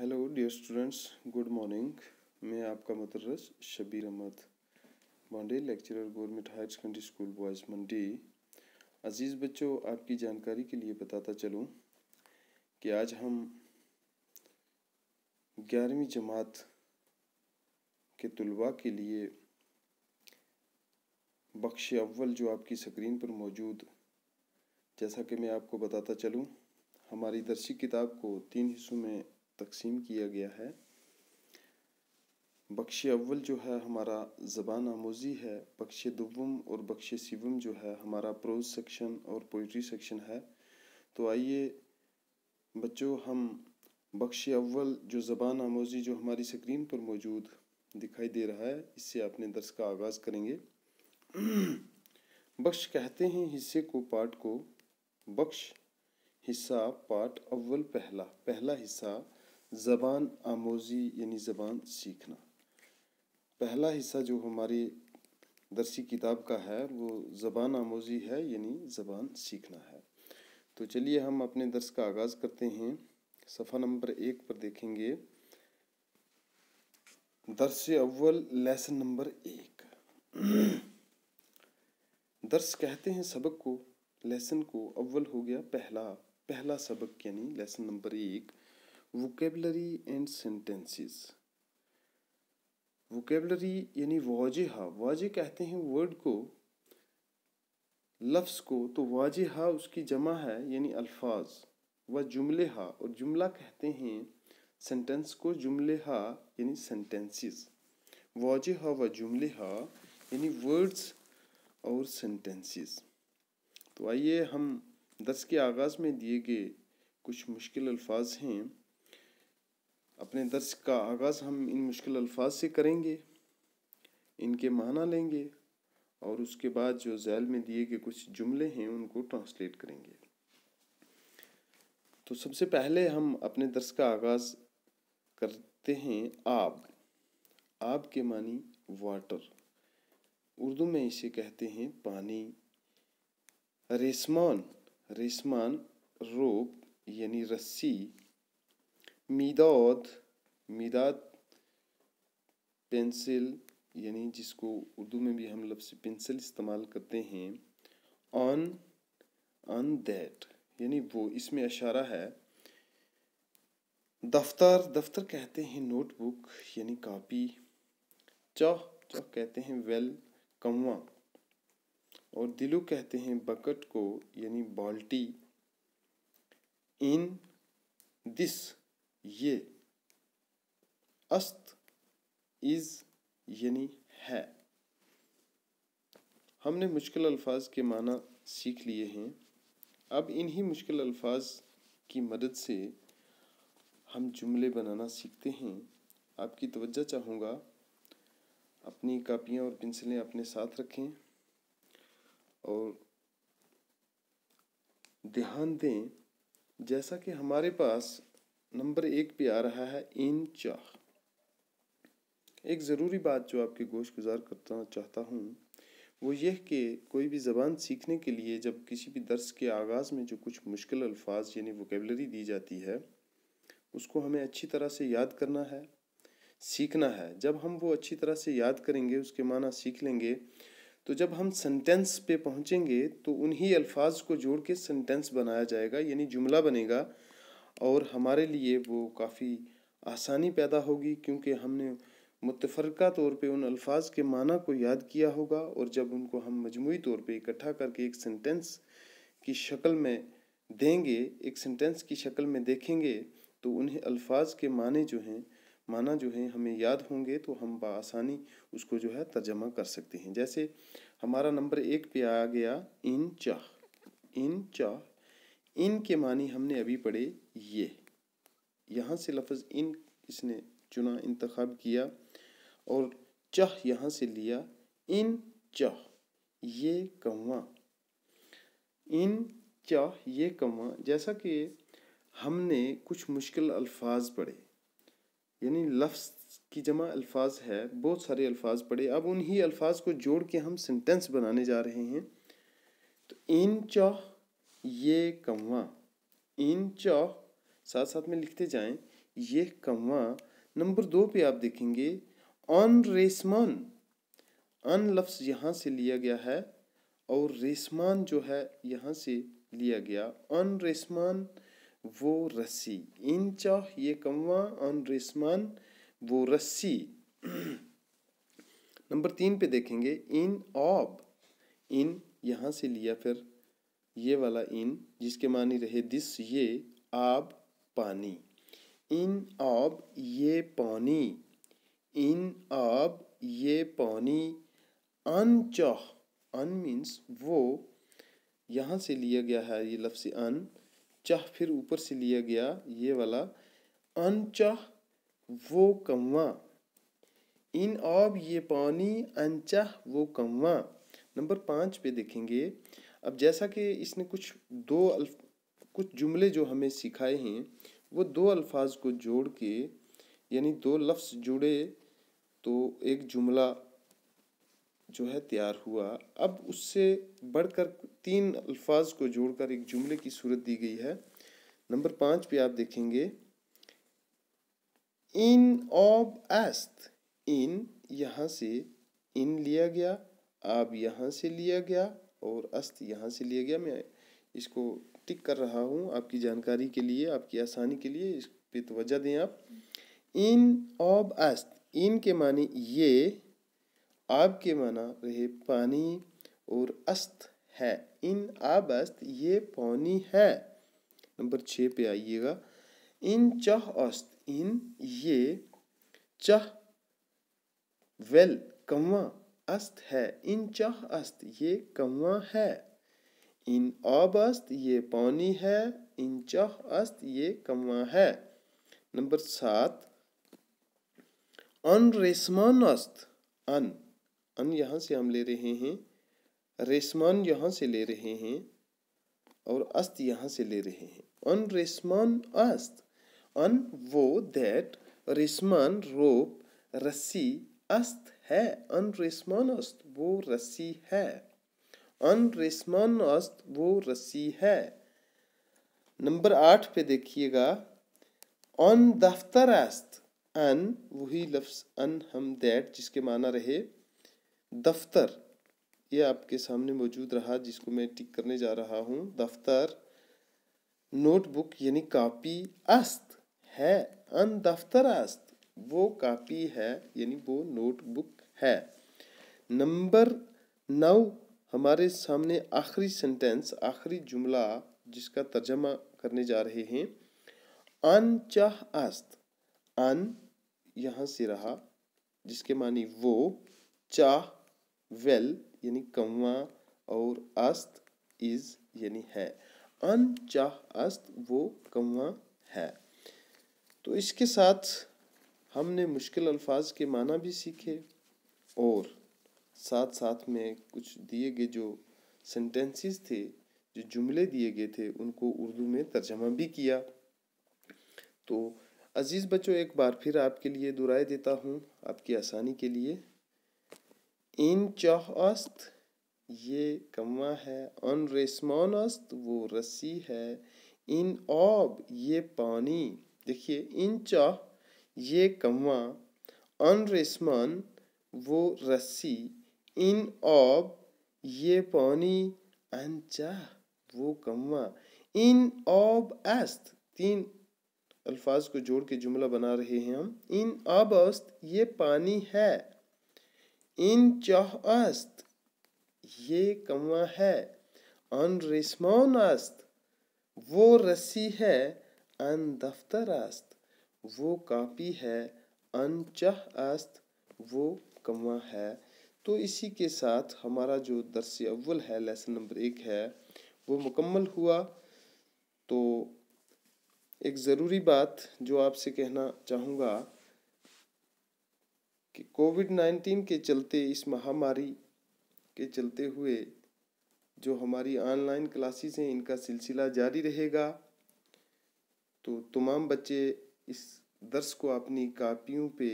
Hello dear students, good morning. मैं आपका मुदर्रिस Shabir Ahmad Bande, lecturer government higher secondary school boys Mandi. अज़ीज़ बच्चों, आपकी जानकारी के लिए बताता चलूँ कि आज हम 11वीं जमात के तलबा के लिए बख्श अव्वल जो आपकी स्क्रीन पर मौजूद, जैसा कि मैं आपको बताता चलूँ, हमारी दरसी किताब को 3 हिस्सों में तकसीम किया गया है। बख्श अव्वल जो है हमारा ज़बान आमोज़ी है, बख्श दुव्वम और बख्श सिवम जो है हमारा प्रोज सेक्शन और पोइट्री सेक्शन है। तो आइए बच्चों, हम बख्श अव्वल जो ज़बान आमोज़ी जो हमारी स्क्रीन पर मौजूद दिखाई दे रहा है, इससे अपने दर्स का आगाज़ करेंगे। बख्श कहते हैं हिस्से को, पाठ को। बख्श हिस्सा पाठ अव्वल पहला हिस्सा ज़बान आमोज़ी यानी ज़बान सीखना। पहला हिस्सा जो हमारी दरसी किताब का है वो ज़बान आमोज़ी है यानी ज़बान सीखना है। तो चलिए हम अपने दर्स का आगाज़ करते हैं। सफ़ा नंबर 1 पर देखेंगे दर्स अव्वल लेसन नंबर 1। दर्स कहते हैं सबक को, लेसन को, अव्वल हो गया पहला सबक यानी lesson number 1, vocabulary and sentences. Vocabulary यानी वाजिहा, वाजे कहते हैं वर्ड को, लफ्ज़ को, तो वाजिहा उसकी जमा है यानी अल्फाज। व जुमलेहा, और जुमला कहते हैं सेंटेंस को, जुमलेहा यानी सेंटेंसेस। वाजिहा व जुमलेहा यानी वर्ड्स और सेंटेंसेस। तो आइए हम दर्स के आगाज़ में दिए गए कुछ मुश्किल अल्फाज हैं, अपने दर्स का आगाज़ हम इन मुश्किल अल्फाज से करेंगे, इनके माना लेंगे और उसके बाद जो ज़ैल में दिए गए कुछ जुमले हैं उनको ट्रांसलेट करेंगे। तो सबसे पहले हम अपने दर्स का आगाज़ करते हैं आब। आब के मानी वाटर, उर्दू में इसे कहते हैं पानी। रेशमान, रेशमान रोप यानी रस्सी। मीदाद, मीदाद पेंसिल यानी जिसको उर्दू में भी हम लफ्ज़ पेंसिल इस्तेमाल करते हैं। ऑन दैट यानी वो, इसमें इशारा है। दफ्तर, दफ्तर कहते हैं नोटबुक यानी कॉपी। चौह, चौह कहते हैं वेल, कौवा। और दिलू कहते हैं बकेट को यानी बाल्टी। इन, दिस, ये। अस्त, इज यानी है। हमने मुश्किल अल्फाज के माना सीख लिए हैं। अब इन्हीं मुश्किल अल्फाज की मदद से हम जुमले बनाना सीखते हैं। आपकी तवज्जो चाहूँगा, अपनी कापियाँ और पेंसिलें अपने साथ रखें और ध्यान दें, जैसा कि हमारे पास नंबर 1 पे आ रहा है इन चाह। एक ज़रूरी बात जो आपके गोश गुजार करना चाहता हूँ वो यह कि कोई भी ज़बान सीखने के लिए जब किसी भी दर्स के आगाज़ में जो कुछ मुश्किल अल्फाज यानी वोकेबलरी दी जाती है उसको हमें अच्छी तरह से याद करना है, सीखना है। जब हम वो अच्छी तरह से याद करेंगे, उसके माना सीख लेंगे, तो जब हम सेंटेंस पे पहुँचेंगे तो उन्हीं अल्फाज को जोड़ के सेंटेंस बनाया जाएगा यानी जुमला बनेगा और हमारे लिए वो काफ़ी आसानी पैदा होगी, क्योंकि हमने मुतफ़र्रिक़ा तौर पे उन अल्फाज के माना को याद किया होगा और जब उनको हम मजमूई तौर पे इकट्ठा करके एक सेंटेंस की शक्ल में देंगे, एक सेंटेंस की शक्ल में देखेंगे, तो उन्हें अल्फाज के माना जो हैं हमें याद होंगे, तो हम बआसानी उसको जो है तर्जमा कर सकते हैं। जैसे हमारा नंबर 1 पे आ गया इन चाह। इन चाह, इन के मानी हमने अभी पढ़े ये, यहाँ से लफ्ज़ इन इसने चुना, इंतखाब किया और चाह यहाँ से लिया। इन चाह ये कौवा, इन चाह ये कौवा। जैसा कि हमने कुछ मुश्किल अल्फाज पढ़े यानी लफ्ज़ की जमा अल्फाज है, बहुत सारे अल्फाज पढ़े, अब उन्हीं अल्फाज को जोड़ के हम सेंटेंस बनाने जा रहे हैं। तो इन चाह ये कौवा, इन चाह साथ साथ में लिखते जाएं, ये कौवा। नंबर 2 पे आप देखेंगे ऑन रेसमान। अन लफ्ज़ यहाँ से लिया गया है और रेसमान जो है यहाँ से लिया गया। ऑन रेसमान वो रस्सी। इन चाह ये कौवा, ऑन रेसमान वो रस्सी। नंबर 3 पे देखेंगे इन ऑब। इन यहाँ से लिया फिर ये वाला इन जिसके मानी रहे दिस ये, आब पानी। इन आब ये पानी। इन आब ये पानी। अन चाह, अन मीन्स वो, यहाँ से लिया गया है ये लफ्ज़ अन। चाह फिर ऊपर से लिया गया ये वाला। अन चाह वो कौवा। इन आब ये पानी, अन चाह वो कौवा। नंबर 5 पे देखेंगे। अब जैसा कि इसने कुछ जुमले जो हमें सिखाए हैं वो 2 अल्फाज को जोड़ के, यानी 2 लफ्ज़ जुड़े तो एक जुमला जो है तैयार हुआ। अब उससे बढ़कर 3 अल्फाज को जोड़कर एक जुमले की सूरत दी गई है। नंबर 5 पे आप देखेंगे इन ऑब एस्त। इन यहाँ से इन लिया गया, आब यहाँ से लिया गया और अस्त यहाँ से लिया गया। मैं इसको टिक कर रहा हूँ आपकी जानकारी के लिए, आपकी आसानी के लिए, इस पे तवज्जो दें आप। इन ऑब अस्त, इन के मानी ये, आब के माना रहे पानी और अस्त है। इन आब अस्त ये पानी है। नंबर 6 पे आइएगा। इन चाह अस्त, इन ये, चाह वेल कौवा, अस्त है। इन चाह अस्त ये कौवा है। इन आब अस्त ये पानी है। इन चाह अस्त ये कौवा है। नंबर 7 अन रेसमान अस्त। अन यहाँ से हम ले रहे हैं, रेसमान यहाँ से ले रहे हैं और अस्त यहाँ से ले रहे हैं। अन रेसमान अस्त। अन वो दैट, रेसमान रोप, रस्सी, अस्त है। अन रेसमान अस्त वो रस्सी है। अन रेसमान अस्त वो रस्सी है। नंबर 8 पे देखिएगा अन दफ्तर अस्त। अन वही लफ्ज़ अन हम दैट जिसके माना रहे दफ्तर, ये आपके सामने मौजूद रहा जिसको मैं टिक करने जा रहा हूँ। दफ्तर नोटबुक यानी कॉपी, अस्त है। अन दफ्तर अस्त वो कॉपी है यानी वो नोटबुक है। नंबर 9 हमारे सामने आखिरी सेंटेंस, आखिरी जुमला जिसका तर्जमा करने जा रहे हैं। अन चाह अस्त। अन यहाँ से रहा जिसके मानी वो, चाह वेल यानी कौवा और अस्त इज यानी है। अन चाह अस्त वो कौवा है। तो इसके साथ हमने मुश्किल अल्फाज के माना भी सीखे और साथ साथ में कुछ दिए गए जो सेंटेंसेस थे, जो जुमले दिए गए थे, उनको उर्दू में तर्जमा भी किया। तो अजीज़ बच्चों, एक बार फिर आपके लिए दोहराए देता हूँ आपकी आसानी के लिए। इन चाह अस्त ये कौवा है। अन रेसमान अस्त वो रस्सी है। इन ऑब ये पानी। देखिए इन चाह ये कौवा, अन रेसमान वो रस्सी, इन ऑब ये पानी, अन चाह वो कौवा। इन ऑब अस्त, 3 अल्फाज को जोड़ के जुमला बना रहे हैं हम। इन ऑब अस्त ये पानी है। इन चाह अस्त ये कौवा है। अन रेसमान अस्त वो रस्सी है। अन दफ्तर अस्त वो कॉपी है। अन चाह अस्त वो कौवा है। तो इसी के साथ हमारा जो दर्स अव्वल है, लेसन नंबर 1 है, वो मुकम्मल हुआ। तो एक ज़रूरी बात जो आपसे कहना चाहूँगा कि कोविड-19 के चलते, इस महामारी के चलते हुए जो हमारी ऑनलाइन क्लासेस हैं इनका सिलसिला जारी रहेगा। तो तमाम बच्चे इस दर्स को अपनी कापियों पे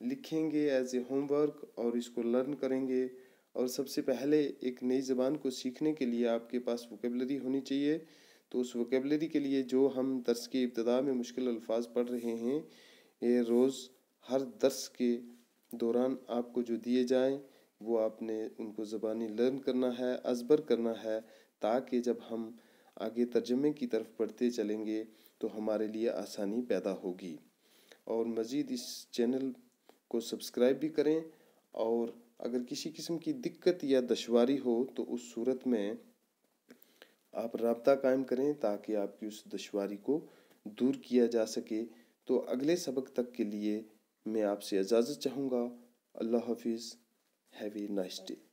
लिखेंगे एज ए होमवर्क और इसको लर्न करेंगे। और सबसे पहले एक नई ज़बान को सीखने के लिए आपके पास वोकेबलरी होनी चाहिए। تو اس ووکیبلری کے لیے جو ہم درس کی ابتدا میں مشکل الفاظ پڑھ رہے ہیں، یہ روز ہر درس کے دوران آپ کو جو دیے جائیں وہ آپ نے ان کو زبانی لرن کرنا ہے، ازبر کرنا ہے، تاکہ جب ہم آگے ترجمے کی طرف بڑھتے چلیں گے تو ہمارے لیے آسانی پیدا ہوگی۔ اور مزید اس چینل کو سبسکرائب بھی کریں، اور اگر کسی قسم کی دقت یا دشواری ہو تو اس صورت میں آپ رابطہ قائم کریں تاکہ آپ کی اس دشواری کو دور کیا جا سکے۔ تو اگلے سبق تک کے لیے میں آپ سے اجازت چاہوں گا۔ اللہ حافظ۔ Have a nice day.